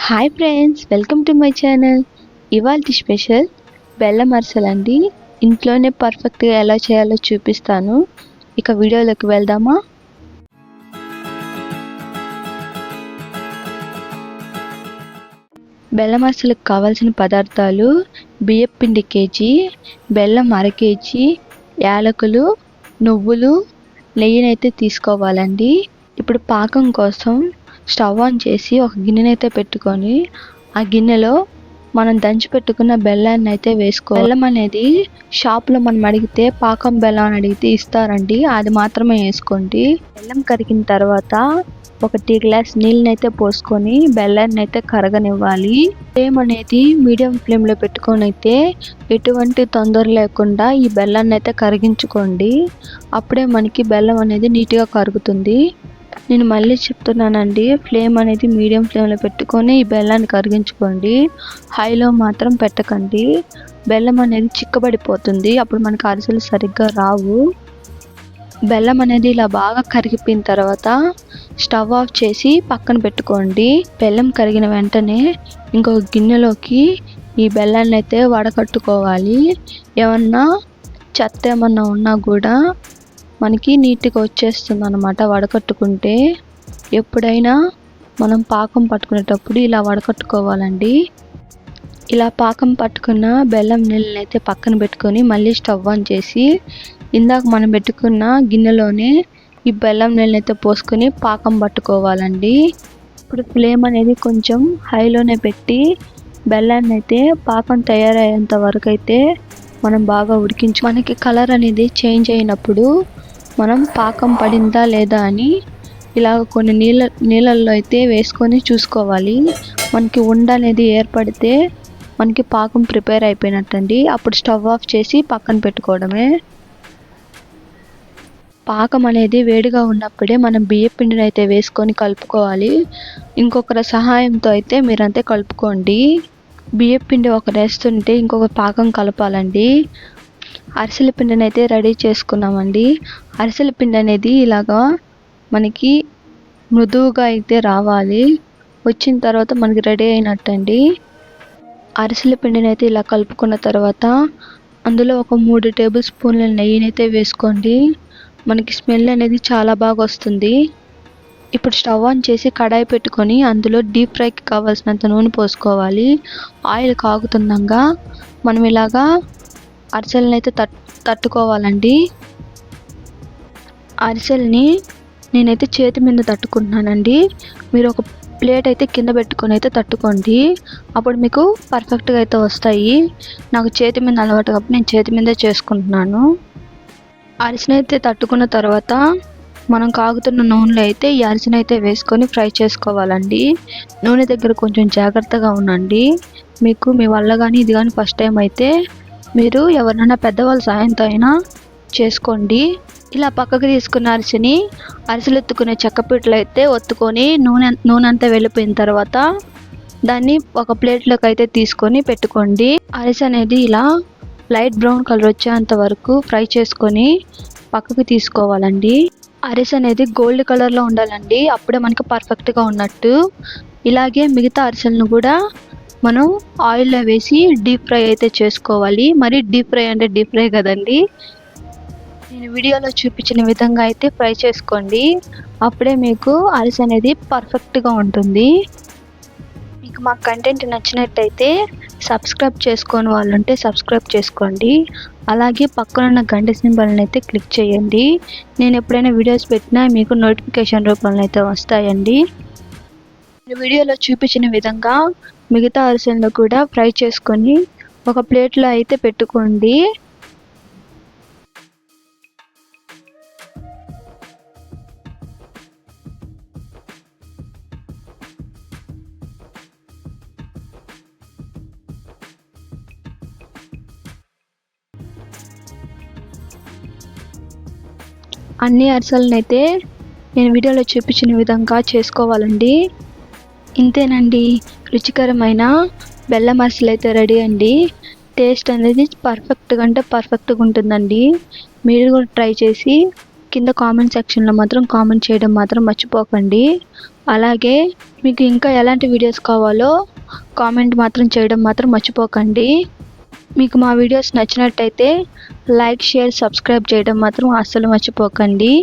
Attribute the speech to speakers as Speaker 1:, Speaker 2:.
Speaker 1: Hi friends, welcome to my channel. ఇవాల్టి special బెల్లం అరిసెలండి. ఇంట్లోనే పర్ఫెక్ట్గా ఎలా చేయాలో చూపిస్తాను. ఇక వీడియోలోకి వెళ్దామా? బెల్లం అరిసెలకు కావాల్సిన పదార్థాలు: బియ్యం పిండి కేజీ, బెల్లం అర కేజీ, యాలకులు, నువ్వులు, నెయ్యినైతే తీసుకోవాలండి. ఇప్పుడు పాకం కోసం స్టవ్ ఆన్ చేసి ఒక గిన్నెనైతే పెట్టుకొని ఆ గిన్నెలో మనం దంచి పెట్టుకున్న బెల్లాన్ని అయితే వేసుకోవాలి. బెల్లం అనేది షాప్లో మనం అడిగితే పాకం బెల్లం అని అడిగితే ఇస్తారండి, అది మాత్రమే వేసుకోండి. బెల్లం కరిగిన తర్వాత ఒక టీ గ్లాస్ నీళ్ళనైతే పోసుకొని బెల్లాన్ని అయితే కరగనివ్వాలి. ఫ్లేమ్ అనేది మీడియం ఫ్లేమ్లో పెట్టుకొని అయితే ఎటువంటి తొందర లేకుండా ఈ బెల్లాన్ని అయితే కరిగించుకోండి. అప్పుడే మనకి బెల్లం అనేది నీట్గా కరుగుతుంది. నేను మళ్ళీ చెప్తున్నానండి, ఫ్లేమ్ అనేది మీడియం ఫ్లేమ్లో పెట్టుకొని ఈ బెల్లాన్ని కరిగించుకోండి. హైలో మాత్రం పెట్టకండి, బెల్లం అనేది చిక్కబడిపోతుంది. అప్పుడు మనకు అరిసెలు సరిగ్గా రావు. బెల్లం అనేది ఇలా బాగా కరిగిపోయిన తర్వాత స్టవ్ ఆఫ్ చేసి పక్కన పెట్టుకోండి. బెల్లం కరిగిన వెంటనే ఇంకొక గిన్నెలోకి ఈ బెల్లాన్ని అయితే వడకట్టుకోవాలి. ఏమన్నా చెత్త ఏమన్నా ఉన్నా కూడా మనకి నీట్గా వచ్చేస్తుంది అన్నమాట వడకట్టుకుంటే. ఎప్పుడైనా మనం పాకం పట్టుకునేటప్పుడు ఇలా వడకట్టుకోవాలండి. ఇలా పాకం పట్టుకున్న బెల్లం నీళ్ళని అయితే పక్కన పెట్టుకొని మళ్ళీ స్టవ్ ఆన్ చేసి ఇందాక మనం పెట్టుకున్న గిన్నెలోనే ఈ బెల్లం నీళ్ళని అయితే పోసుకొని పాకం పట్టుకోవాలండి. ఇప్పుడు ఫ్లేమ్ అనేది కొంచెం హైలోనే పెట్టి బెల్లాన్ని అయితే పాకం తయారయ్యేంత వరకు అయితే మనం బాగా ఉడికించు. మనకి కలర్ అనేది చేంజ్ అయినప్పుడు మనం పాకం పడిందా లేదా అని ఇలాగ కొన్ని నీళ్ళల్లో అయితే వేసుకొని చూసుకోవాలి. మనకి ఉండ అనేది ఏర్పడితే మనకి పాకం ప్రిపేర్ అయిపోయినట్టండి. అప్పుడు స్టవ్ ఆఫ్ చేసి పక్కన పెట్టుకోవడమే. పాకం అనేది వేడిగా ఉన్నప్పుడే మనం బియ్యం పిండిని అయితే వేసుకొని కలుపుకోవాలి. ఇంకొకరి సహాయంతో అయితే మీరంతే కలుపుకోండి. బియ్యం పిండి ఒకరు వేస్తుంటే ఇంకొక పాకం కలపాలండి. అరిసెల పిండిని అయితే రెడీ చేసుకున్నామండి. అరిసెల పిండి అనేది ఇలాగా మనకి మృదువుగా అయితే రావాలి. వచ్చిన తర్వాత మనకి రెడీ అయినట్టండి. అరిసెల పిండిని అయితే ఇలా కలుపుకున్న తర్వాత అందులో ఒక 3 టేబుల్ స్పూన్ల నెయ్యినైతే వేసుకోండి. మనకి స్మెల్ అనేది చాలా బాగా వస్తుంది. ఇప్పుడు స్టవ్ ఆన్ చేసి కడాయి పెట్టుకొని అందులో డీప్ ఫ్రైకి కావాల్సినంత నూనె పోసుకోవాలి. ఆయిల్ కాగుతుండగా మనం ఇలాగా అరిసెలను అయితే తట్టుకోవాలండి. అరిసెల్ని నేనైతే చేతి మీద తట్టుకుంటున్నానండి. మీరు ఒక ప్లేట్ అయితే కింద పెట్టుకొని అయితే తట్టుకోండి, అప్పుడు మీకు పర్ఫెక్ట్గా అయితే వస్తాయి. నాకు చేతి మీద అలవాటు కాబట్టి నేను చేతి మీదే చేసుకుంటున్నాను. అరిసెని అయితే తట్టుకున్న తర్వాత మనం కాగుతున్న నూనెలో అయితే ఈ అరిసెని అయితే వేసుకొని ఫ్రై చేసుకోవాలండి. నూనె దగ్గర కొంచెం జాగ్రత్తగా ఉండండి. మీకు మీ వల్ల కానీ ఇది కానీ ఫస్ట్ టైం అయితే మీరు ఎవరినైనా పెద్దవాళ్ళ సాయంతో అయినా చేసుకోండి. ఇలా పక్కకు తీసుకున్న అరిసెని అరిసెలు ఎత్తుకునే చెక్కపీటలో అయితే ఒత్తుకొని నూనె అంతా వెళ్ళిపోయిన తర్వాత దాన్ని ఒక ప్లేట్లోకి అయితే తీసుకొని పెట్టుకోండి. అరిసె అనేది ఇలా లైట్ బ్రౌన్ కలర్ వచ్చేంత వరకు ఫ్రై చేసుకొని పక్కకు తీసుకోవాలండి. అరిసె అనేది గోల్డ్ కలర్లో ఉండాలండి, అప్పుడే మనకి పర్ఫెక్ట్గా ఉన్నట్టు. ఇలాగే మిగతా అరిసెలను కూడా మనం ఆయిల్లో వేసి డీప్ ఫ్రై అయితే చేసుకోవాలి. మరి డీప్ ఫ్రై అంటే డీప్ ఫ్రై కదండి, నేను వీడియోలో చూపించిన విధంగా అయితే ఫ్రై చేసుకోండి. అప్పుడే మీకు అరిసె అనేది పర్ఫెక్ట్గా ఉంటుంది. మీకు మా కంటెంట్ నచ్చినట్టయితే సబ్స్క్రైబ్ చేసుకోని వాళ్ళు ఉంటే సబ్స్క్రైబ్ చేసుకోండి. అలాగే పక్కనున్న గంట సింబల్ని అయితే క్లిక్ చేయండి. నేను ఎప్పుడైనా వీడియోస్ పెట్టినా మీకు నోటిఫికేషన్ రూపంలో అయితే వస్తాయండి. వీడియోలో చూపించిన విధంగా మిగతా అరిసెలను కూడా ఫ్రై చేసుకొని ఒక ప్లేట్లో అయితే పెట్టుకోండి. అన్ని అరిసెలను అయితే నేను వీడియోలో చూపించిన విధంగా చేసుకోవాలండి. ఇంతేనండి, రుచికరమైన బెల్లం అరిసెలు అయితే రెడీ అండి. టేస్ట్ అనేది పర్ఫెక్ట్గా అంటే పర్ఫెక్ట్గా ఉంటుందండి. మీరు కూడా ట్రై చేసి కింద కామెంట్ సెక్షన్లో మాత్రం కామెంట్ చేయడం మాత్రం మర్చిపోకండి. అలాగే మీకు ఇంకా ఎలాంటి వీడియోస్ కావాలో కామెంట్ మాత్రం చేయడం మాత్రం మర్చిపోకండి. మీకు మా వీడియోస్ నచ్చినట్టయితే లైక్, షేర్, సబ్స్క్రైబ్ చేయడం మాత్రం అస్సలు మర్చిపోకండి.